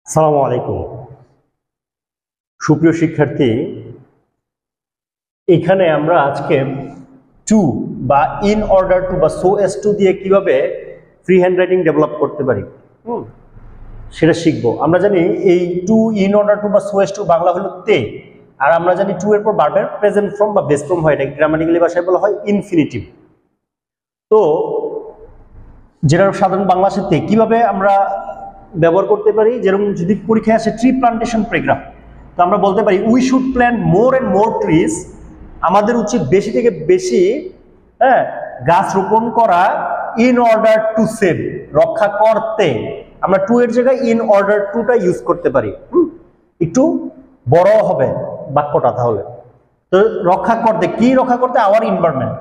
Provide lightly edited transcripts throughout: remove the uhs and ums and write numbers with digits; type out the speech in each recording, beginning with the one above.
আসসালামু আলাইকুম সুপ্রিয় শিক্ষার্থী, এখানে আমরা আজকে টু বা ইন অর্ডার টু বা সো এস টু দিয়ে কিভাবে ফ্রি হ্যান্ড রাইটিং ডেভেলপ করতে পারি সেটা শিখবো। আমরা জানি এই টু, ইন অর্ডার টু বা সো এস টু বাংলা হলো তে, আর আমরা জানি টু এর পর ভার্বের প্রেজেন্ট ফর্ম বা বেস ফর্ম হয়, এটা গ্রামাটিক্যালি ভাষায় বলা হয় ইনফিনিটিভ। তো যেটা সাধারণ বাংলা সাথে কিভাবে আমরা ব্যবহার করতে পারি, যেরকম যদি পরীক্ষায় আসে ট্রি প্লান্টেশন প্রোগ্রাম, তো আমরা বলতে পারি we should plant more and more trees. আমাদের উচিত বেশি থেকে বেশি গাছ রোপণ করা ইন অর্ডার টু সেভ, রক্ষা করতে। আমরা টু এর জায়গায় ইন অর্ডার টুটা ইউজ করতে পারি, একটু বড় হবে বাক্যটা তাহলে। তো রক্ষা করতে, কি রক্ষা করতে? আওয়ার এনভায়রনমেন্ট,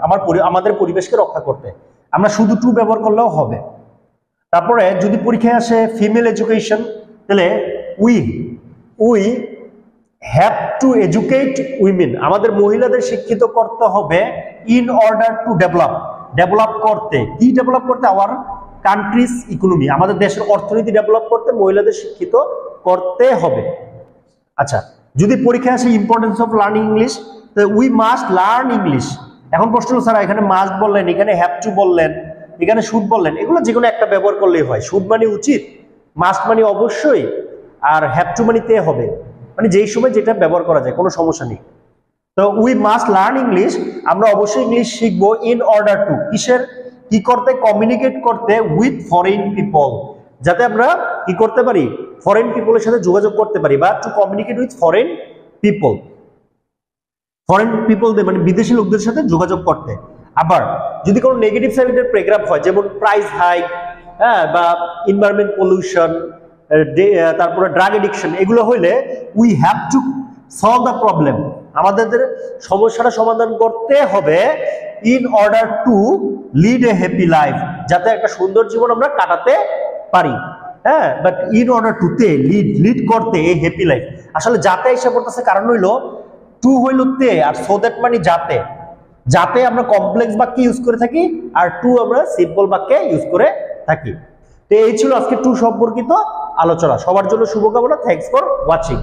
আমাদের পরিবেশকে রক্ষা করতে। আমরা শুধু টু ব্যবহার করলেও হবে। তারপরে যদি পরীক্ষায় আসে ফিমেল এডুকেশন, তাহলে we have to educate women, আমাদের মহিলাদের শিক্ষিত করতে হবে ইন অর্ডার টু ডেভেলপ করতে। কি ডেভেলপ করতে? আওয়ার কান্ট্রিজ ইকোনমি, আমাদের দেশের অর্থনীতি ডেভেলপ করতে মহিলাদের শিক্ষিত করতে হবে। আচ্ছা, যদি পরীক্ষায় আসে importance of learning English, we must learn English. এখন প্রশ্ন হলো, স্যার এখানে মাস্ট বললেন, এখানে হ্যাভ টু বললেন, এখানে শুড বললেন, এগুলো যে কোনো একটা ব্যবহার করলেই হয়। শুড মানে উচিত, মাস্ট মানে অবশ্যই, আর হ্যাভ টু মানে তে হবে, মানে যেই সময় যেটা ব্যবহার করা যায়, কোনো সমস্যা নেই। তো উই মাস্ট লার্ন ইংলিশ, আমরা অবশ্যই ইংলিশ শিখবো ইন অর্ডার টু, কিসের, কি করতে? কমিউনিকেট করতে উইথ ফরেন পিপল, যাতে আমরা কি করতে পারি? ফরেন পিপলের সাথে যোগাযোগ করতে পারি, বা to communicate with foreign people, foreign পিপলদের মানে বিদেশি লোকদের সাথে যোগাযোগ করতে। আবার যদি কোনো নেগেটিভ সাইডের প্যারাগ্রাফ হয়, যেমন প্রাইস হাইক, বা এনভায়রনমেন্ট পলিউশন, তারপরে ড্রাগ এডিকশন, এগুলো হইলে we have to solve the problem, আমাদের সমস্যাটা সমাধান করতে হবে in order to lead a happy life, যাতে একটা সুন্দর জীবন আমরা কাটাতে পারি। বাট ইন অর্ডার টু তে লিড করতে এই হ্যাপি লাইফ, আসলে যাতে এসে পড়তেছে কারণ হইলো টু হইল তে, আর সো দ্যাট মানে যাতে। যাতে আমরা কমপ্লেক্স বাক্যে ইউজ করে থাকি, আর টু আমরা সিম্পল বাক্যে ইউজ করে থাকি। তো এই ছিল আজকে টু সম্পর্কিত আলোচনা। সবার জন্য শুভকামনা। Thanks for watching.